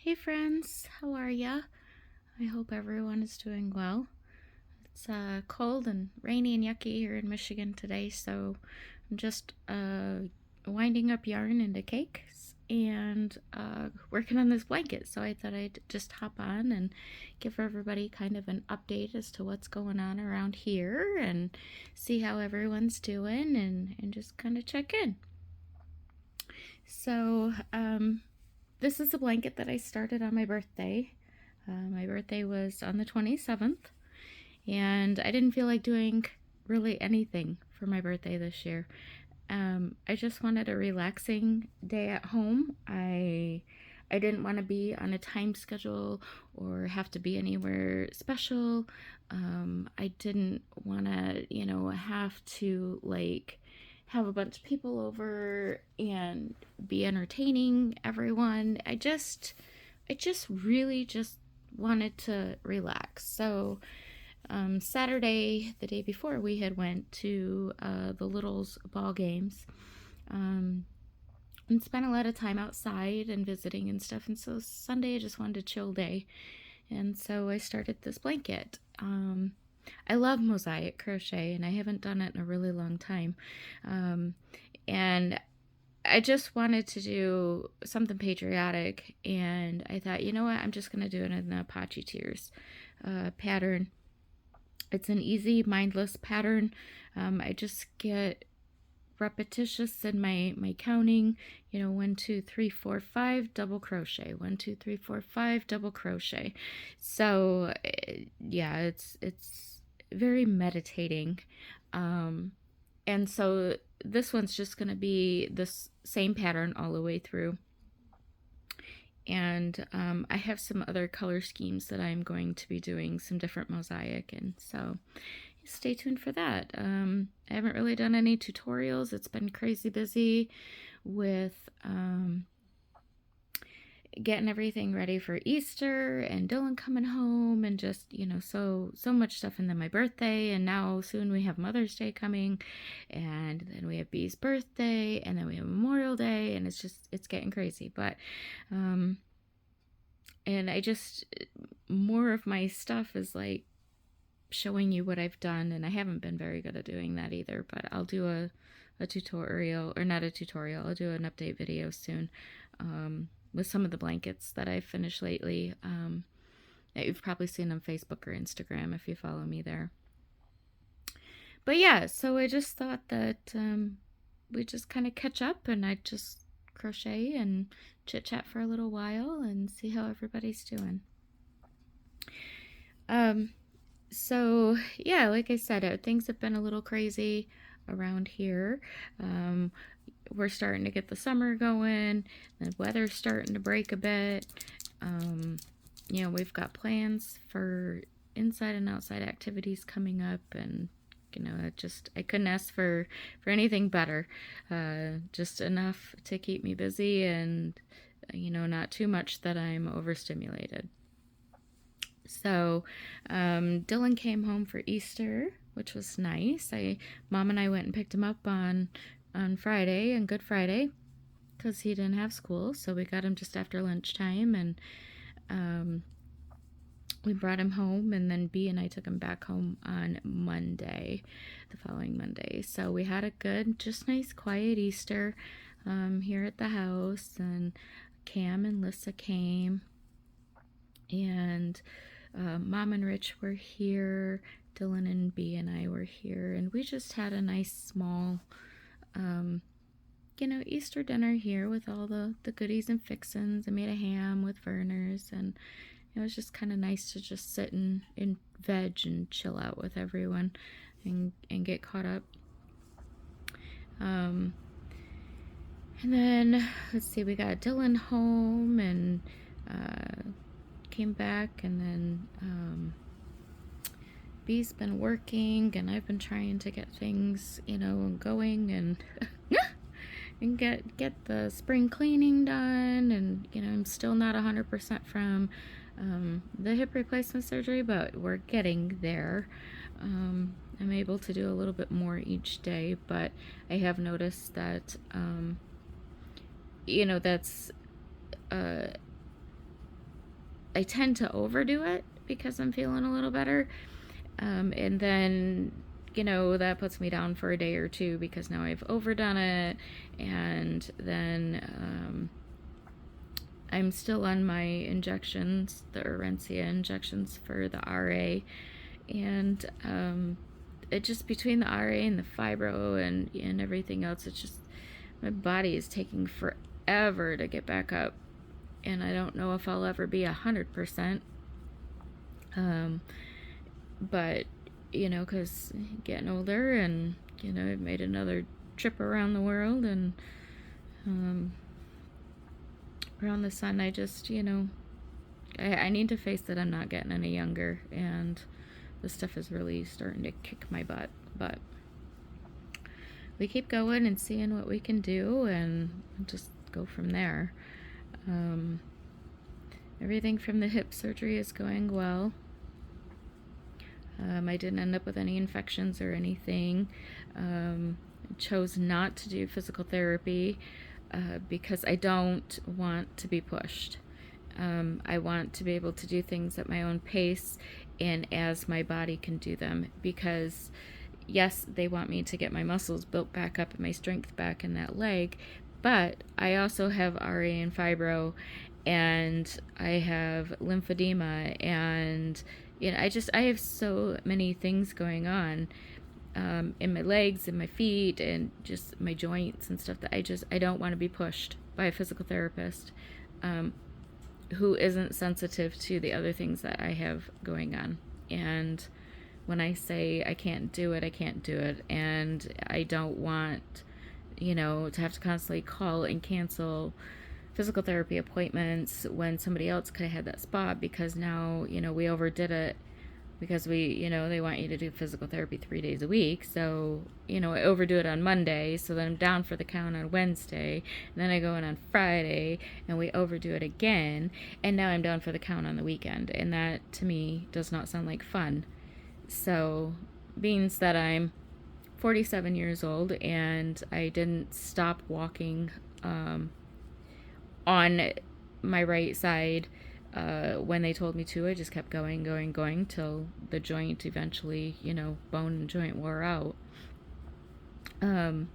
Hey friends, how are ya? I hope everyone is doing well. It's cold and rainy and yucky here in Michigan today, so I'm just winding up yarn into cakes and working on this blanket. So I thought I'd just hop on and give everybody kind of an update as to what's going on around here and see how everyone's doing and just kind of check in. So, this is a blanket that I started on my birthday. My birthday was on the 27th, and I didn't feel like doing really anything for my birthday this year. I just wanted a relaxing day at home. I didn't want to be on a time schedule or have to be anywhere special. I didn't want to, have to have a bunch of people over and be entertaining everyone. I just really just wanted to relax. So Saturday, the day before, we had went to the littles ball games and spent a lot of time outside and visiting and stuff. And so Sunday, I just wanted a chill day, and so I started this blanket. I love Mosaic Crochet, and I haven't done it in a really long time. And I just wanted to do something patriotic, and I thought, you know what, I'm just going to do it in the Apache Tears pattern. It's an easy, mindless pattern. I just get repetitious in my counting, 1 2 3 4 5 double crochet, 1 2 3 4 5 double crochet. So yeah, it's very meditating. And so this one's just going to be this same pattern all the way through. And I have some other color schemes that I'm going to be doing some different mosaic, and so stay tuned for that. I haven't really done any tutorials. It's been crazy busy with getting everything ready for Easter and Dylan coming home and just, so much stuff. And then my birthday, and now soon we have Mother's Day coming, and then we have Bee's birthday, and then we have Memorial Day, and it's getting crazy. But and I just, more of my stuff is like showing you what I've done, and I haven't been very good at doing that either, but I'll do a tutorial, or not a tutorial, I'll do an update video soon with some of the blankets that I've finished lately that you've probably seen on Facebook or Instagram if you follow me there. But yeah, so I just thought that we just kind of catch up, and I just crochet and chit chat for a little while and see how everybody's doing. So yeah, like I said, things have been a little crazy around here. We're starting to get the summer going. The weather's starting to break a bit. We've got plans for inside and outside activities coming up, and I couldn't ask for anything better. Just enough to keep me busy, and not too much that I'm overstimulated. So Dylan came home for Easter, which was nice. Mom and I went and picked him up on Friday, on Good Friday, because he didn't have school. So we got him just after lunchtime, and we brought him home, and then Bea and I took him back home on Monday, the following Monday. So we had a good, just nice, quiet Easter here at the house, and Cam and Lissa came, and Mom and Rich were here, Dylan and Bea and I were here, and we just had a nice small, Easter dinner here with all the goodies and fixins. I made a ham with Verner's, and it was just kind of nice to just sit and veg and chill out with everyone and get caught up. And then, let's see, we got Dylan home and came back, and then Bee's been working, and I've been trying to get things, going and and get the spring cleaning done, and I'm still not 100% from the hip replacement surgery, but we're getting there. I'm able to do a little bit more each day, but I have noticed that that's I tend to overdo it because I'm feeling a little better. And then, that puts me down for a day or two because now I've overdone it. And then I'm still on my injections, the Orencia injections for the RA. And it just, between the RA and the fibro and everything else, it's just, my body is taking forever to get back up. And I don't know if I'll ever be 100%. But, because getting older, and, I've made another trip around the world and around the sun. I just, I need to face that I'm not getting any younger, and this stuff is really starting to kick my butt. But we keep going and seeing what we can do and just go from there. Everything from the hip surgery is going well. I didn't end up with any infections or anything. Chose not to do physical therapy because I don't want to be pushed. I want to be able to do things at my own pace and as my body can do them, because yes, they want me to get my muscles built back up and my strength back in that leg, but I also have RA and fibro, and I have lymphedema, and I have so many things going on in my legs and my feet and just my joints and stuff that I don't want to be pushed by a physical therapist who isn't sensitive to the other things that I have going on. And when I say I can't do it, I can't do it. And I don't want, to have to constantly call and cancel physical therapy appointments when somebody else could have had that spot, because now, we overdid it, because they want you to do physical therapy 3 days a week. So, I overdo it on Monday, so then I'm down for the count on Wednesday, and then I go in on Friday, and we overdo it again, and now I'm down for the count on the weekend, and that, to me, does not sound like fun. So, means that I'm 47 years old, and I didn't stop walking on my right side when they told me to. I just kept going till the joint eventually, bone and joint wore out. And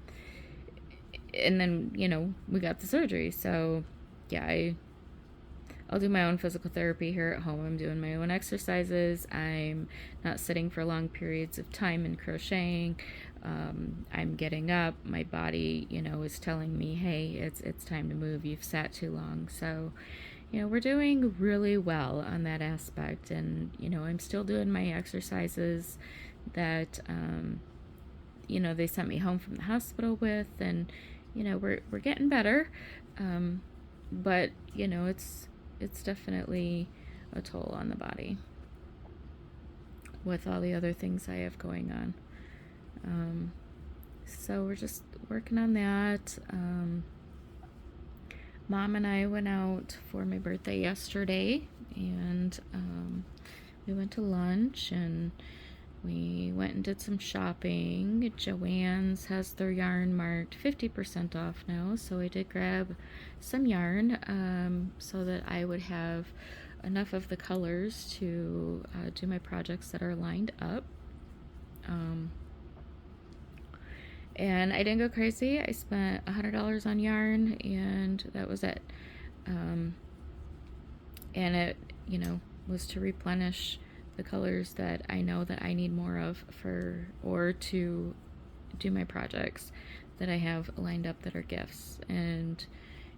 then, we got the surgery. So, yeah, I'll do my own physical therapy here at home. I'm doing my own exercises. I'm not sitting for long periods of time and crocheting. I'm getting up. My body, is telling me, hey, it's time to move. You've sat too long. So, we're doing really well on that aspect. And, I'm still doing my exercises that, they sent me home from the hospital with. And, we're getting better. But, it's definitely a toll on the body with all the other things I have going on. So we're just working on that. Mom and I went out for my birthday yesterday, and we went to lunch, and we went and did some shopping. Joann's has their yarn marked 50% off now, so I did grab some yarn so that I would have enough of the colors to do my projects that are lined up. And I didn't go crazy. I spent $100 on yarn, and that was it. And it, was to replenish the colors that I know that I need more of or to do my projects that I have lined up that are gifts. And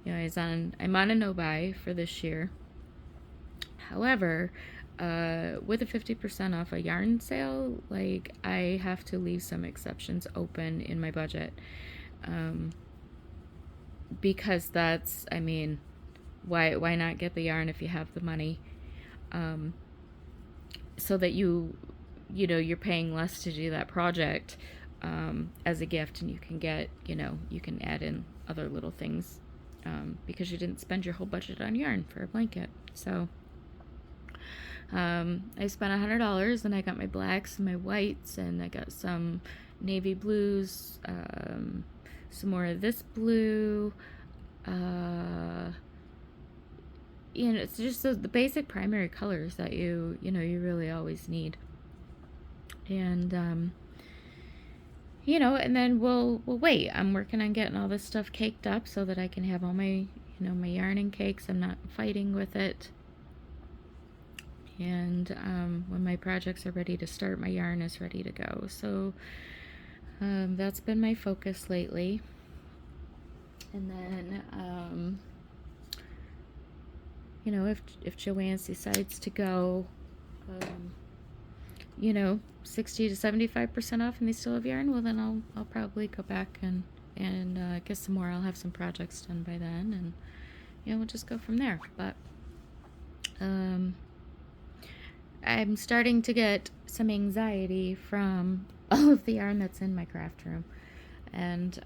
I'm on a no-buy for this year. However, with a 50% off a yarn sale, I have to leave some exceptions open in my budget, because that's, why not get the yarn if you have the money, so that you're paying less to do that project as a gift, and you can get, you can add in other little things because you didn't spend your whole budget on yarn for a blanket. So I spent $100, and I got my blacks and my whites, and I got some navy blues, some more of this blue, it's just the basic primary colors that you really always need. And and then we'll wait. I'm working on getting all this stuff caked up so that I can have all my my yarning cakes. I'm not fighting with it. And when my projects are ready to start, my yarn is ready to go. So that's been my focus lately. And then if Joanne decides to go 60 to 75% off and they still have yarn, well then I'll probably go back and get some more. I'll have some projects done by then, and we'll just go from there. But I'm starting to get some anxiety from all of the yarn that's in my craft room, and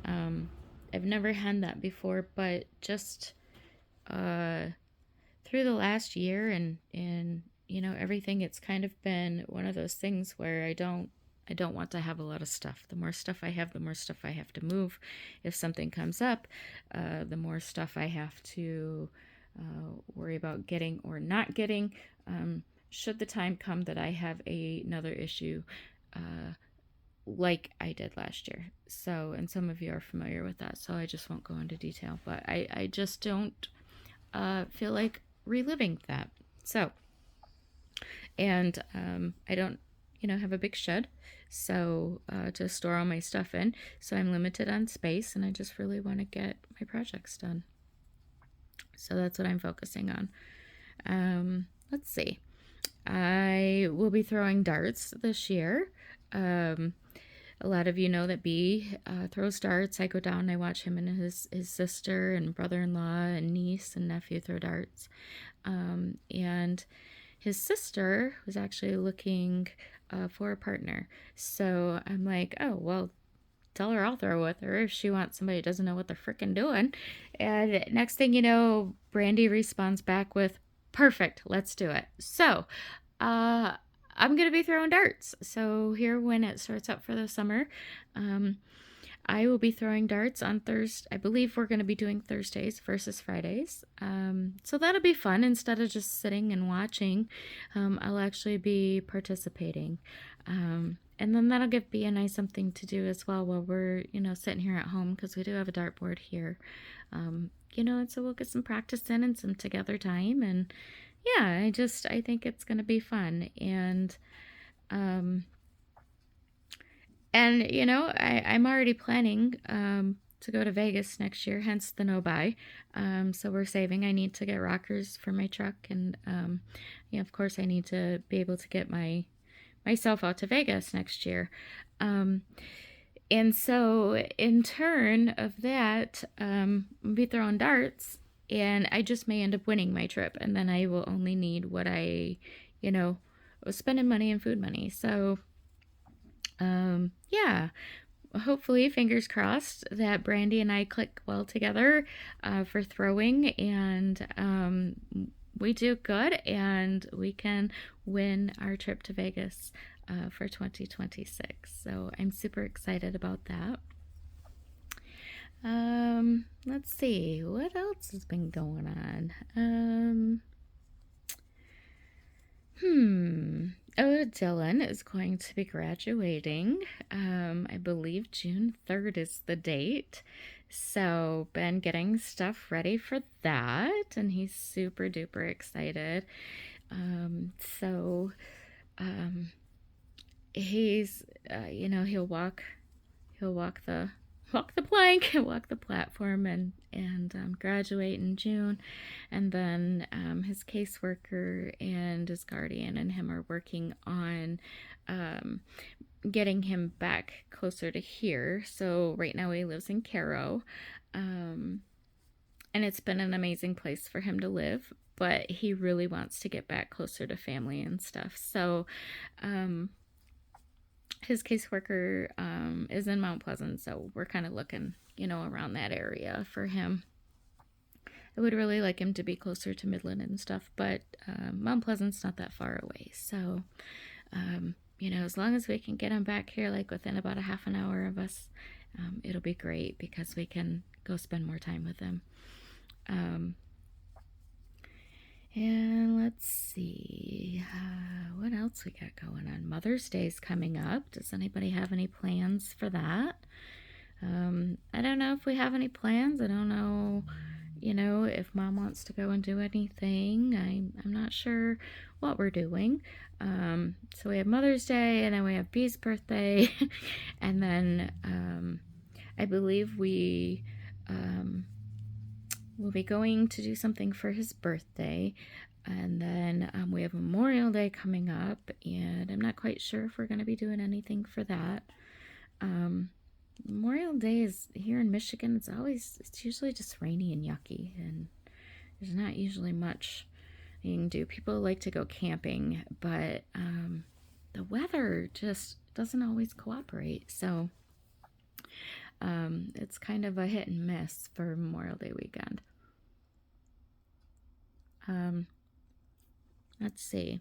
I've never had that before, but just through the last year and everything, it's kind of been one of those things where I don't want to have a lot of stuff. The more stuff I have, the more stuff I have to move. If something comes up, the more stuff I have to worry about getting or not getting, should the time come that I have another issue like I did last year. So, and some of you are familiar with that, so I just won't go into detail, but I just don't feel like reliving that. So, and I don't have a big shed so to store all my stuff in, so I'm limited on space, and I just really want to get my projects done. So that's what I'm focusing on. Let's see, I will be throwing darts this year. A lot of you know that B throws darts. I go down and I watch him and his sister and brother-in-law and niece and nephew throw darts. And his sister was actually looking for a partner. So I'm like, oh, well, tell her I'll throw with her if she wants somebody who doesn't know what they're frickin' doing. And next thing you know, Brandy responds back with, perfect, let's do it. So I'm going to be throwing darts. So here, when it starts up for the summer, I will be throwing darts on Thursday. I believe we're going to be doing Thursdays versus Fridays. So that'll be fun. Instead of just sitting and watching, I'll actually be participating. And then that'll give B and I something to do as well while we're, sitting here at home, because we do have a dartboard here. And so we'll get some practice in and some together time. And yeah, I think it's going to be fun. And I'm already planning to go to Vegas next year, hence the no-buy. So we're saving. I need to get rockers for my truck, and of course I need to be able to get myself out to Vegas next year. And so in turn of that, I'll be throwing darts, and I just may end up winning my trip, and then I will only need what I, was spending money and food money. So yeah, hopefully, fingers crossed, that Brandy and I click well together for throwing, and we do good, and we can win our trip to Vegas for 2026. So I'm super excited about that. Let's see, what else has been going on? Oh, Dylan is going to be graduating. I believe June 3rd is the date. So been getting stuff ready for that, and he's super duper excited. He's he'll walk the plank and walk the platform and graduate in June. And then his caseworker and his guardian and him are working on getting him back closer to here. So right now he lives in Caro, and it's been an amazing place for him to live, but he really wants to get back closer to family and stuff. So his caseworker is in Mount Pleasant, so we're kind of looking, around that area for him. I would really like him to be closer to Midland and stuff, but Mount Pleasant's not that far away. So, as long as we can get him back here, like within about a half an hour of us, it'll be great, because we can go spend more time with him. else we got going on? Mother's Day's coming up. Does anybody have any plans for that? I don't know if we have any plans. I don't know, if Mom wants to go and do anything. I'm not sure what we're doing. So we have Mother's Day, and then we have Bee's birthday, and then I believe we'll be going to do something for his birthday. And then we have Memorial Day coming up, and I'm not quite sure if we're going to be doing anything for that. Memorial Day is here in Michigan. It's usually just rainy and yucky, and there's not usually much you can do. People like to go camping, but the weather just doesn't always cooperate. So it's kind of a hit and miss for Memorial Day weekend. Let's see.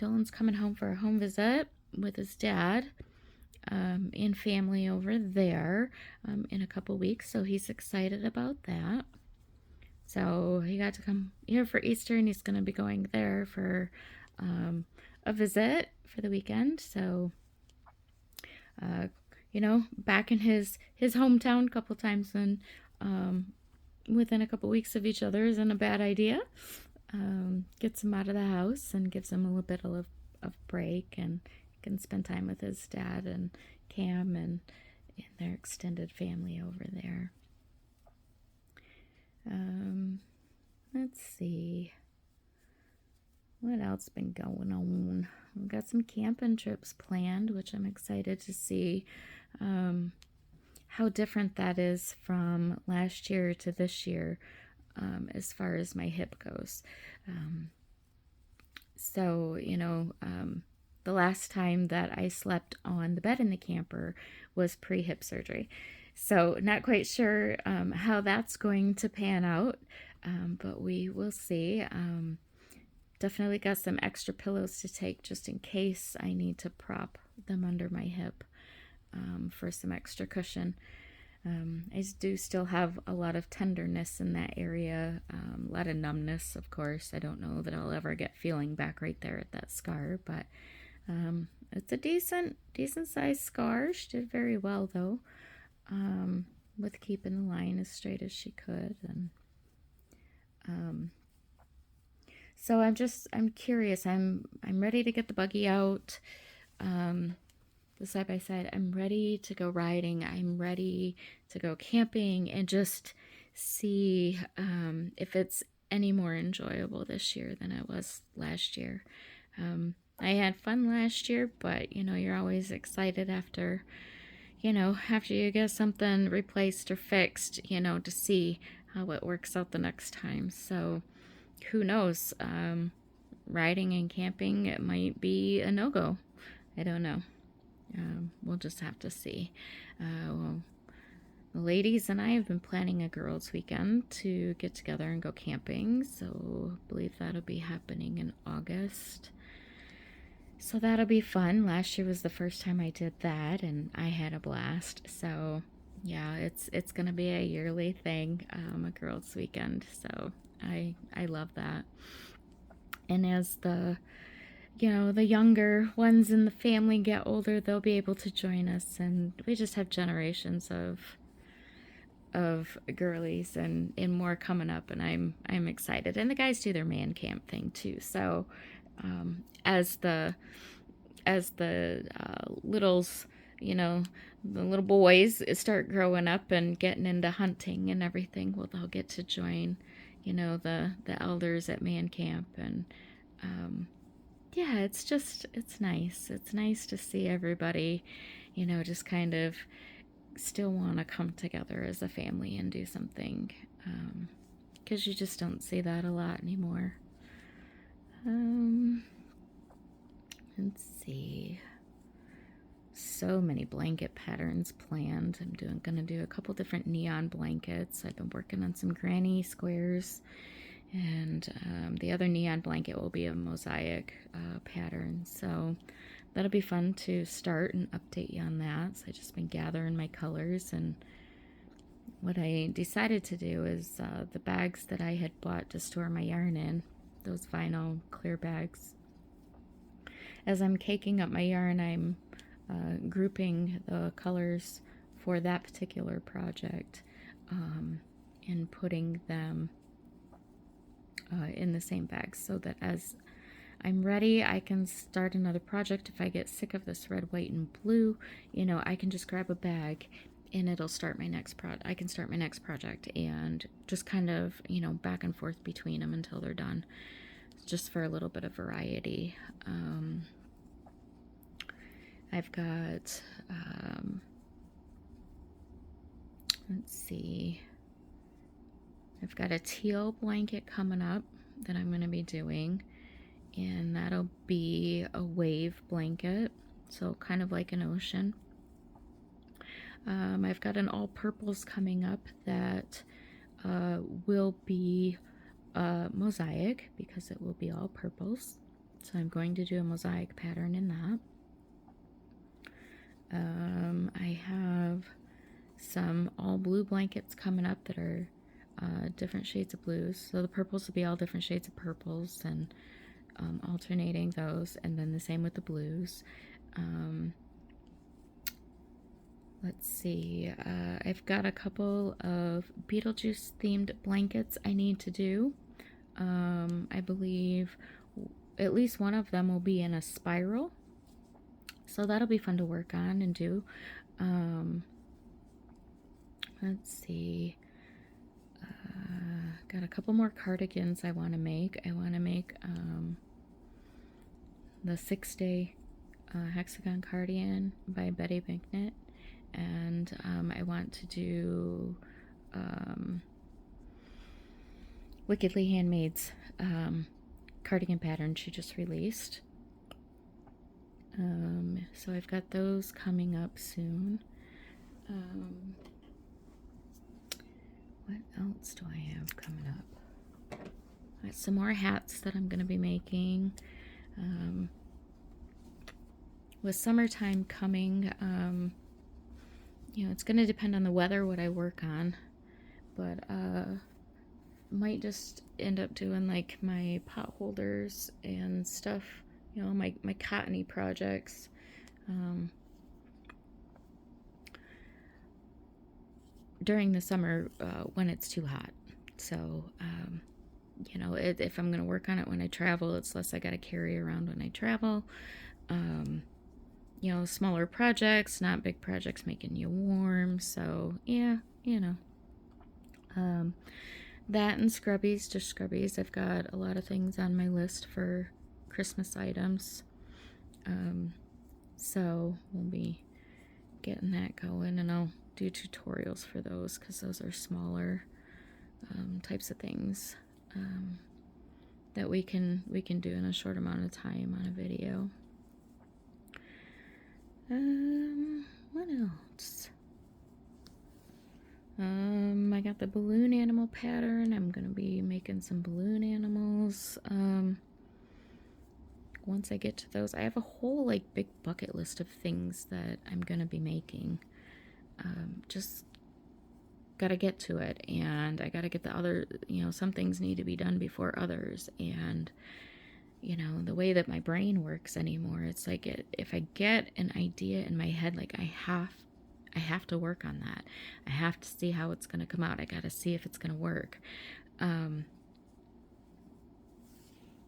Dylan's coming home for a home visit with his dad and family over there in a couple weeks, so he's excited about that. So he got to come here for Easter, and he's going to be going there for a visit for the weekend. So, back in his hometown a couple times, and within a couple weeks of each other isn't a bad idea. Gets him out of the house and gives him a little bit of break, and can spend time with his dad and Cam and their extended family over there. Let's see. What else been going on? We've got some camping trips planned, which I'm excited to see how different that is from last year to this year as far as my hip goes. The last time that I slept on the bed in the camper was pre-hip surgery. So not quite sure how that's going to pan out, but we will see. Definitely got some extra pillows to take just in case I need to prop them under my hip for some extra cushion. I do still have a lot of tenderness in that area, a lot of numbness, of course. I don't know that I'll ever get feeling back right there at that scar, but it's a decent sized scar. She did very well though, with keeping the line as straight as she could. And so I'm curious. I'm ready to get the buggy out. The side by side. I'm ready to go riding. I'm ready to go camping and just see if it's any more enjoyable this year than it was last year. I had fun last year, but you're always excited after you get something replaced or fixed, to see how it works out the next time. So who knows? Riding and camping, it might be a no-go. I don't know. We'll just have to see. The ladies and I have been planning a girls' weekend to get together and go camping, so I believe that'll be happening in August. So that'll be fun. Last year was the first time I did that, and I had a blast. So yeah, it's gonna be a yearly thing, a girls' weekend. So I love that. And as the younger ones in the family get older, they'll be able to join us, and we just have generations of girlies and more coming up, and I'm excited. And the guys do their man camp thing too. So as the littles, the little boys start growing up and getting into hunting and everything, well, they'll get to join the elders at man camp. And yeah, it's nice. It's nice to see everybody, just kind of still want to come together as a family and do something, because you just don't see that a lot anymore. Let's see. So many blanket patterns planned. I'm gonna do a couple different neon blankets. I've been working on some granny squares, and the other neon blanket will be a mosaic pattern. So that'll be fun to start and update you on that. So I've just been gathering my colors, and what I decided to do is the bags that I had bought to store my yarn in, those vinyl clear bags, as I'm caking up my yarn, I'm grouping the colors for that particular project and putting them in the same bags so that as I'm ready, I can start another project. If I get sick of this red, white, and blue, you know, I can just grab a bag and it'll start my next I can start my next project and just kind of, you know, back and forth between them until they're done, just for a little bit of variety. I've got, let's see, I've got a teal blanket coming up that I'm going to be doing, and that'll be a wave blanket, so kind of like an ocean. I've got an all purples coming up that will be mosaic because it will be all purples, so I'm going to do a mosaic pattern in that. I have some all blue blankets coming up that are different shades of blues, so the purples will be all different shades of purples and alternating those, and then the same with the blues. Let's see, I've got a couple of Beetlejuice themed blankets I need to do. I believe at least one of them will be in a spiral, so that'll be fun to work on and do. Let's see, got a couple more cardigans I want to make. I want to make the 6-day hexagon cardigan by Betty McKnit, and I want to do Wickedly Handmaid's cardigan pattern she just released. So I've got those coming up soon. What else do I have coming up? Got some more hats that I'm going to be making. With summertime coming, you know, it's going to depend on the weather what I work on, but might just end up doing like my pot holders and stuff, you know, my cottony projects. During the summer when it's too hot. So, you know, if I'm going to work on it when I travel, it's less I got to carry around when I travel. You know, smaller projects, not big projects making you warm. So, yeah, you know. That and scrubbies, just scrubbies. I've got a lot of things on my list for Christmas items. So, we'll be getting that going, and I'll do tutorials for those because those are smaller types of things that we can do in a short amount of time on a video. What else? I got the balloon animal pattern. I'm gonna be making some balloon animals. Once I get to those, I have a whole like big bucket list of things that I'm gonna be making. Just gotta get to it, and I gotta get the other, you know, some things need to be done before others, and you know, the way that my brain works anymore, it's like if I get an idea in my head, like I have to work on that. I have to see how it's gonna come out. I gotta see if it's gonna work. And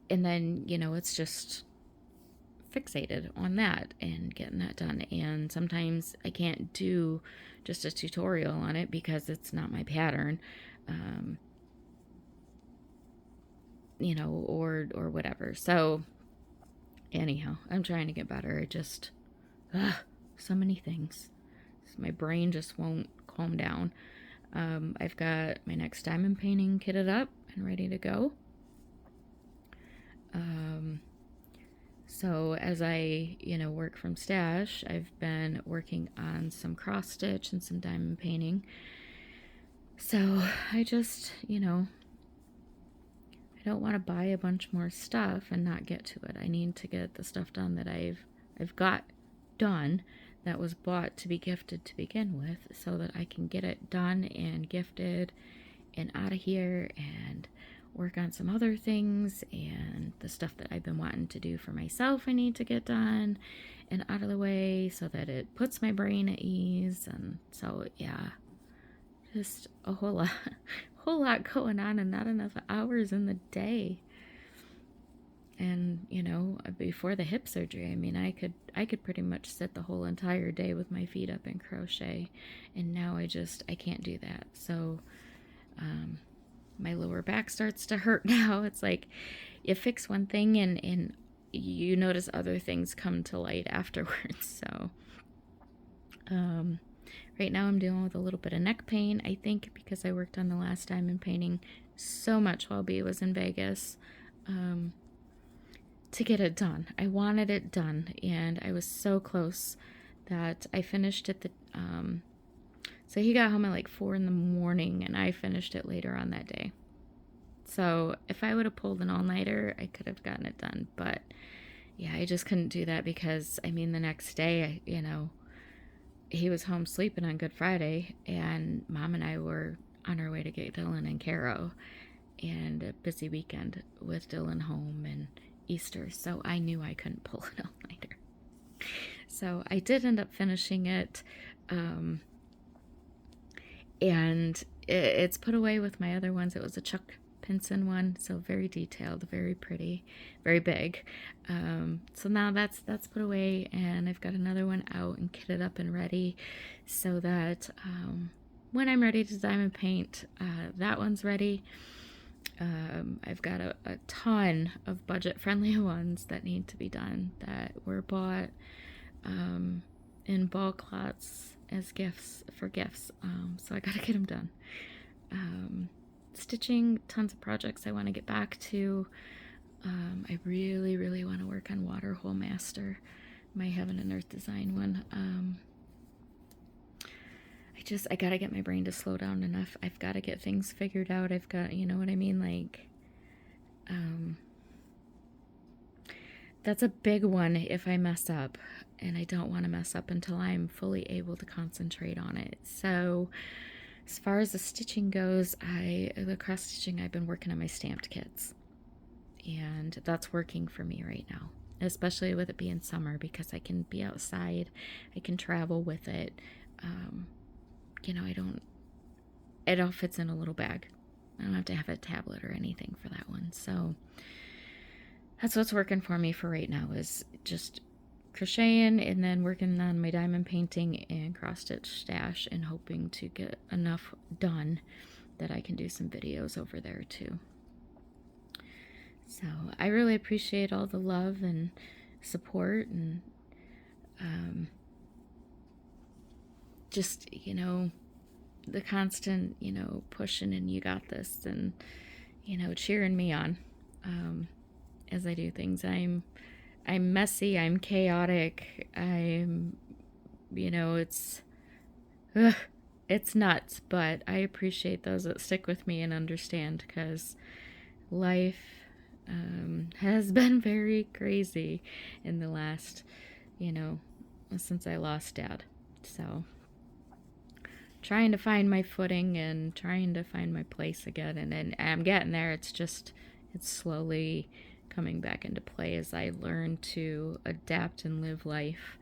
then, you know, it's just fixated on that and getting that done, and sometimes I can't do just a tutorial on it because it's not my pattern, you know, or whatever. So anyhow, I'm trying to get better. I just so many things, my brain just won't calm down. I've got my next diamond painting kitted up and ready to go. So as I, you know, work from stash, I've been working on some cross stitch and some diamond painting. So I just, you know, I don't want to buy a bunch more stuff and not get to it. I need to get the stuff done that I've got done, that was bought to be gifted to begin with, so that I can get it done and gifted and out of here and work on some other things, and the stuff that I've been wanting to do for myself I need to get done and out of the way so that it puts my brain at ease. And so yeah, just a whole lot going on and not enough hours in the day. And you know, before the hip surgery, I mean, I could pretty much sit the whole entire day with my feet up and crochet, and now I can't do that. So my lower back starts to hurt now. It's like you fix one thing and you notice other things come to light afterwards. So right now I'm dealing with a little bit of neck pain, I think because I worked on the last diamond painting so much while B was in Vegas to get it done. I wanted it done, and I was so close that I finished it so he got home at like 4 in the morning, and I finished it later on that day. So if I would have pulled an all-nighter, I could have gotten it done. But yeah, I just couldn't do that because, I mean, the next day, you know, he was home sleeping on Good Friday, and Mom and I were on our way to get Dylan and Caro, and a busy weekend with Dylan home and Easter. So I knew I couldn't pull an all-nighter. So I did end up finishing it. And it's put away with my other ones. It was a Chuck Pinson one, so very detailed, very pretty, very big. So now that's put away, and I've got another one out and kitted up and ready, so that when I'm ready to diamond paint, that one's ready. I've got a ton of budget-friendly ones that need to be done that were bought in bulk lots as gifts, so I gotta get them done. Stitching, tons of projects I want to get back to. I really want to work on Waterhole Master, my Heaven and Earth design one. I gotta get my brain to slow down enough. I've got to get things figured out. I've got, you know what I mean, like that's a big one if I mess up, and I don't want to mess up until I'm fully able to concentrate on it. So as far as the stitching goes, the cross stitching, I've been working on my stamped kits, and that's working for me right now, especially with it being summer, because I can be outside, I can travel with it. You know, it all fits in a little bag. I don't have to have a tablet or anything for that one. So that's what's working for me for right now, is just crocheting and then working on my diamond painting and cross stitch stash, and hoping to get enough done that I can do some videos over there too. So I really appreciate all the love and support, and just, you know, the constant, you know, pushing and you got this, and, you know, cheering me on as I do things. I'm messy, I'm chaotic, I'm, you know, it's nuts, but I appreciate those that stick with me and understand, because life has been very crazy in the last, you know, since I lost Dad. So trying to find my footing and trying to find my place again, and I'm getting there. It's slowly coming back into play as I learn to adapt and live life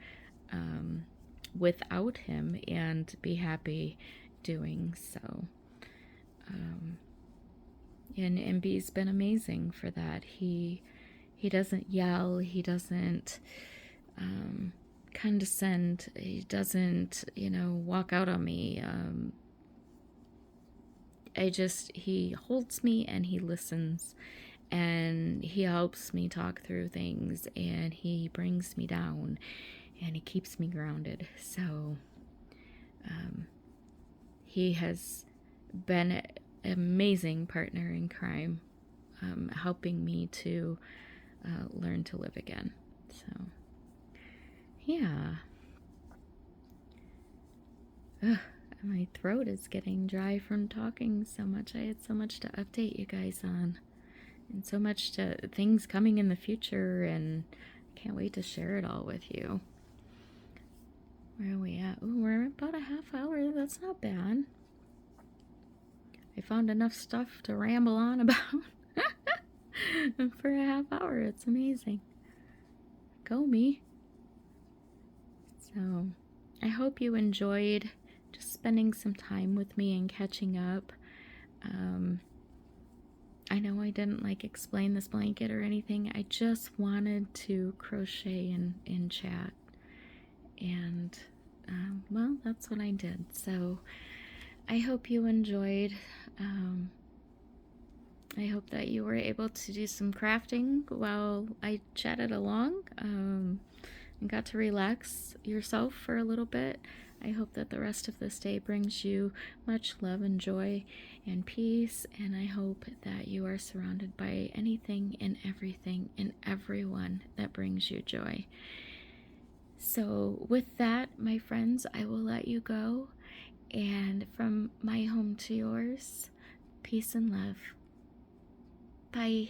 without him and be happy doing so. And B's been amazing for that. He doesn't yell, he doesn't condescend, he doesn't, you know, walk out on me. He holds me and he listens, and he helps me talk through things, and he brings me down, and he keeps me grounded. So he has been an amazing partner in crime, helping me to learn to live again. So yeah. My throat is getting dry from talking so much. I had so much to update you guys on, and so much to things coming in the future, and I can't wait to share it all with you. Where are we at? Ooh, we're about a half hour. That's not bad. I found enough stuff to ramble on about. for a half hour. It's amazing. Go me. So I hope you enjoyed just spending some time with me and catching up. I know I didn't like explain this blanket or anything. I just wanted to crochet in chat. And well, that's what I did. So I hope you enjoyed. I hope that you were able to do some crafting while I chatted along and got to relax yourself for a little bit. I hope that the rest of this day brings you much love and joy and peace, and I hope that you are surrounded by anything and everything and everyone that brings you joy. So with that, my friends, I will let you go, and from my home to yours, peace and love. Bye.